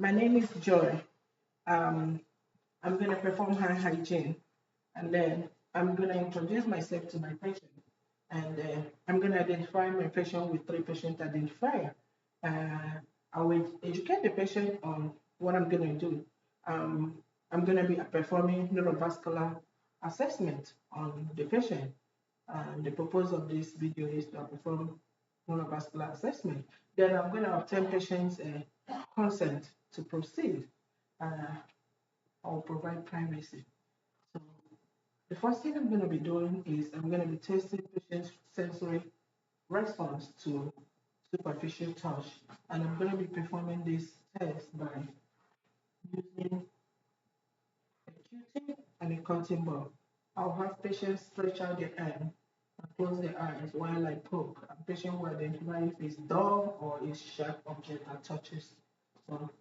My name is Joy. Um, I'm going to perform hand hygiene, and then I'm going to introduce myself to my patient, and I'm going to identify my patient with three patient identifier. I will educate the patient on what I'm going to do. Um, I'm going to be performing neurovascular assessment on the patient. And the purpose of this video is to perform neurovascular assessment. Then I'm going to obtain patient's consent to proceed. Uh, I'll provide privacy. So the first thing I'm going to be doing is I'm going to be testing patient's sensory response to superficial touch. And I'm going to be performing this test by using a Q-tip and a cotton ball. I'll have patients stretch out their hand and close their eyes while I poke. And patient will identify if it's dull or it's sharp object that touches. So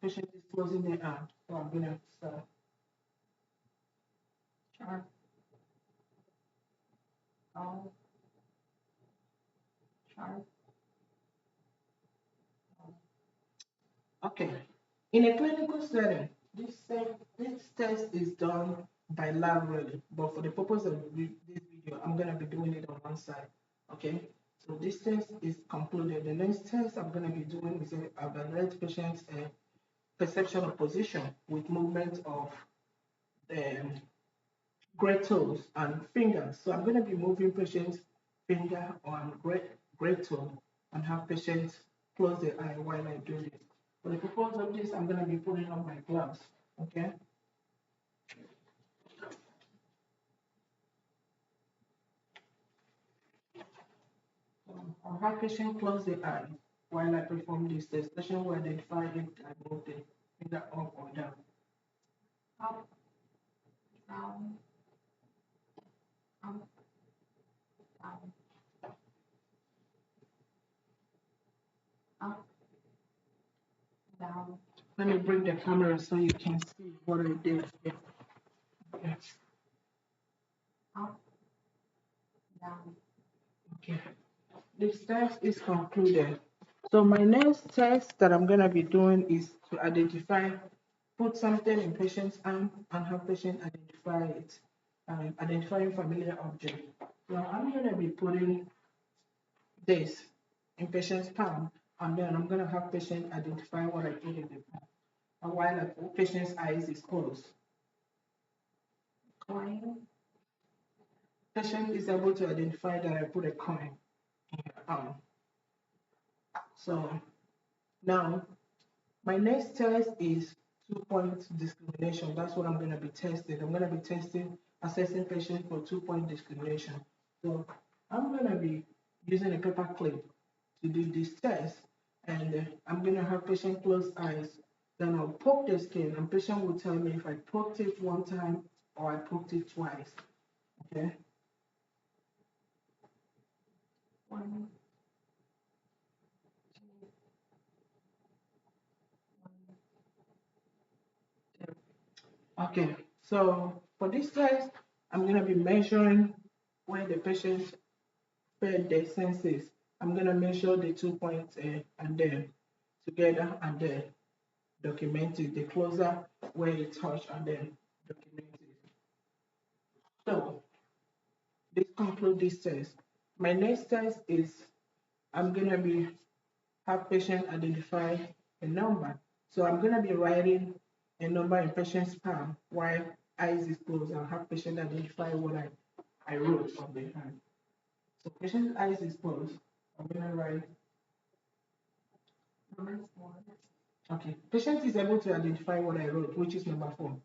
patient is closing their hand. So I'm gonna start. Sharp, dull, sharp. Okay. In a clinical setting, this test is done bilaterally, but for the purpose of this video, I'm going to be doing it on one side. Okay. So this test is concluded. The next test I'm going to be doing is evaluate patient's perception of position with movement of the great toes and fingers. So I'm going to be moving patient's finger on great toe and have patients close their eye while I do this. For the purpose of this, I'm going to be putting on my gloves. Okay. I'll have patient close the eye while I perform this test. Patient will identify if I move the finger up or down. Up, down, up, down, up, down. Let me bring the camera so you can see what I did here. Okay. Up, down. Okay. This test is concluded. So my next test that I'm going to be doing is to identify, put something in patient's arm and have patient identify it, identifying familiar object. Now I'm going to be putting this in patient's palm, and then I'm going to have patient identify what I put in the palm. And while the patient's eyes is closed, coin. Patient is able to identify that I put a coin in her arm. So now my next test is 2-point discrimination. That's what I'm going to be testing. I'm going to be assessing patient for 2-point discrimination. So I'm going to be using a paper clip to do this test, and I'm going to have patient close eyes. Then I'll poke the skin, and patient will tell me if I poked it one time or I poked it twice. Okay. One, two, one, two. Okay. So for this test, I'm going to be measuring where the patient fed their senses. I'm going to measure the 2 points and then together and then document it. The closer where it touch and then document it. So this concludes this test. My next test is I'm going to be have patient identify a number. So I'm going to be writing a number in patient's palm while eyes is closed. I'll have patient identify what I wrote on the hand. So patient's eyes is closed. I'm going to write number 4. Okay. Patient is able to identify what I wrote, which is number 4.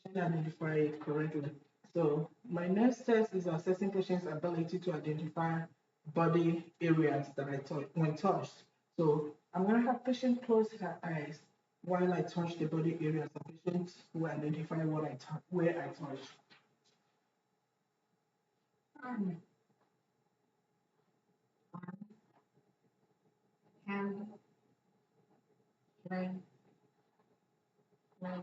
Patient identify it correctly. So my next test is assessing patient's ability to identify body areas that I touch when touched. So I'm gonna have patient close her eyes while I touch the body areas. The patient will identify what where I touch. Arm, hand, leg, leg.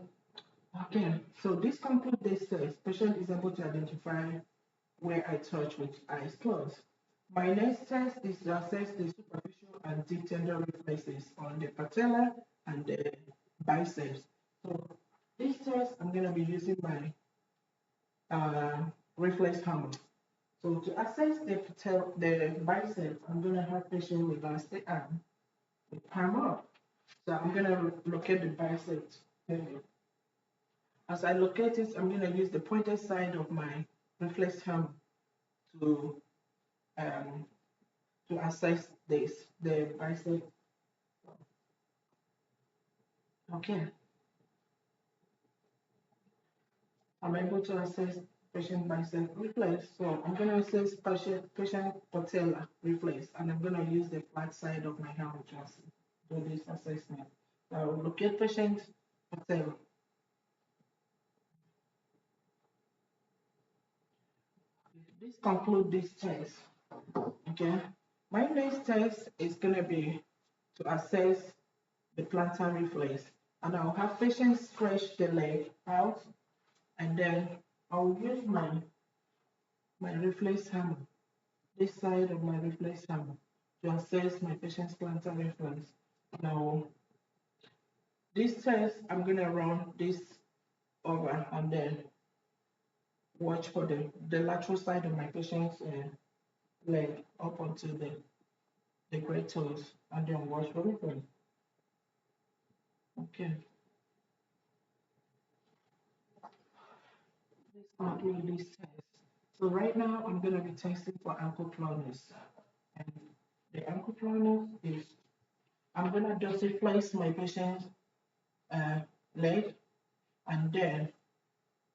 Okay, so this concludes this test. Patient is able to identify where I touch with eyes closed. My next test is to assess the superficial and deep tender reflexes on the patella and the biceps. So this test, I'm going to be using my reflex hammer. So to assess the bicep, I'm going to have patient reverse the arm, the palm up. So I'm going to locate the bicep. As I locate it, I'm going to use the pointed side of my reflex hammer to um, assess the bicep. Okay, I'm able to assess patient bicep reflex. So I'm going to assess patient patella reflex, and I'm going to use the flat side of my hammer to do this assessment. So I will locate patient patella. This concludes this test. Okay, my next test is going to be to assess the plantar reflex, and I'll have patients stretch the leg out, and then I'll use my reflex hammer, this side of my reflex hammer, to assess my patient's plantar reflex. Now, this test, I'm gonna run this over and then watch for the lateral side of my patient's leg up onto the great toes, and then watch for reflex. Okay, let's conclude this test. So right now, I'm gonna be testing for ankle pronus. And the ankle pronus is, I'm gonna dorsiflex my patient's leg and then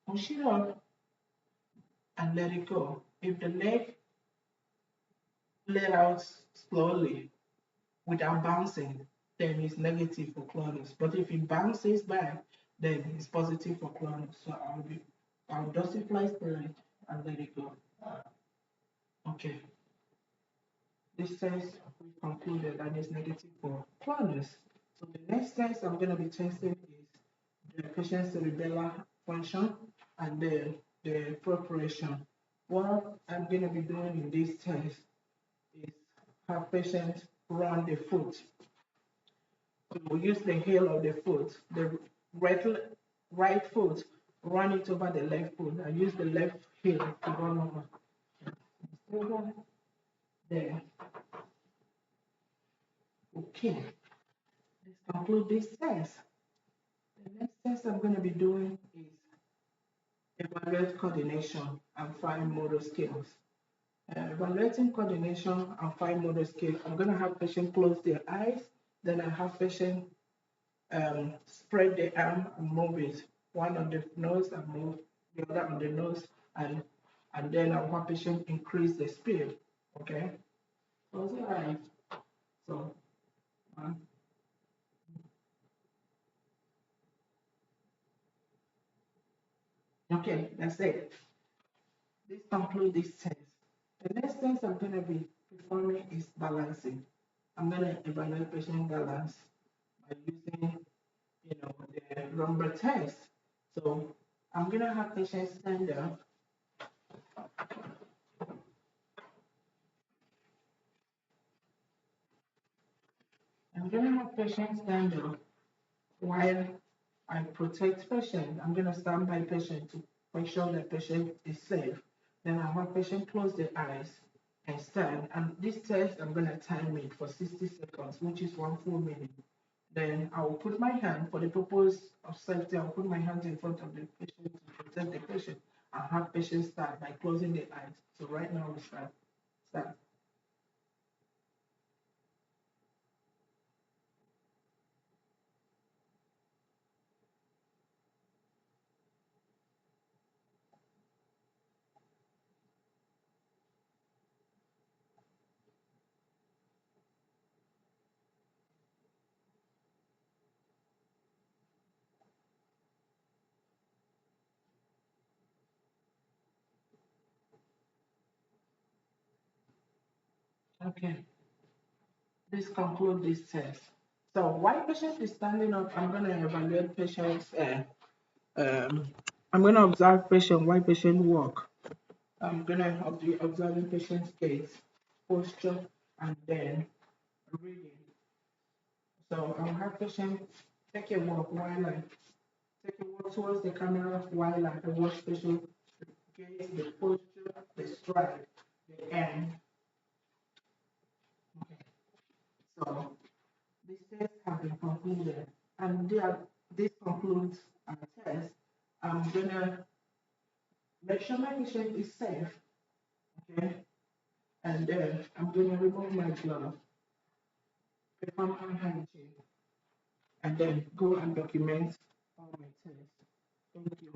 push it up and let it go. If the leg let out slowly without bouncing, then it's negative for clonus. But if it bounces back, then it's positive for clonus. So I'll dorsiflex the leg and let it go. Okay. This test we concluded that is negative for clonus. So the next test I'm going to be testing is the patient's cerebellar function and the preparation. What I'm going to be doing in this test is have patients run the foot. So we use the heel of the foot, the right, right foot, run it over the left foot. I use the left heel to run over there. Okay, let's conclude this test. The next test I'm going to be doing is evaluate coordination and fine motor skills. Evaluating coordination and fine motor skills, I'm going to have patients close their eyes, then I have patients spread the arm and move it, one on the nose and move the other on the nose, and then I'll have patient increase the speed. Okay, close your eyes. So, one. Okay, that's it. This concludes this test. The next test I'm going to be performing is balancing. I'm going to evaluate patient balance by using, the lumbar test. So I'm going to have patients stand up. I'm going to have patients stand up while I protect patient. I'm going to stand by patient to make sure that patient is safe. Then I have patient close their eyes and stand. And this test, I'm going to time it for 60 seconds, which is 1 full minute. Then I will put my hand, for the purpose of safety, I'll put my hands in front of the patient to protect the patient. I'll have patient start by closing their eyes. So right now we start. Start. Okay. This concludes this test. So while patient is standing up, I'm going to evaluate patients. Um, I'm going to observe patient while patient walk. I'm going to be observing patient's gait, posture, and then reading. So I'll have patient take a walk while I take a walk towards the camera while I watch patient gauge the posture, the stride, the end. Okay. So these tests have been concluded, and this concludes our test. I'm gonna make sure my patient is safe, okay? And then I'm gonna remove my glove, perform hand hygiene, and then go and document all my tests. Thank you.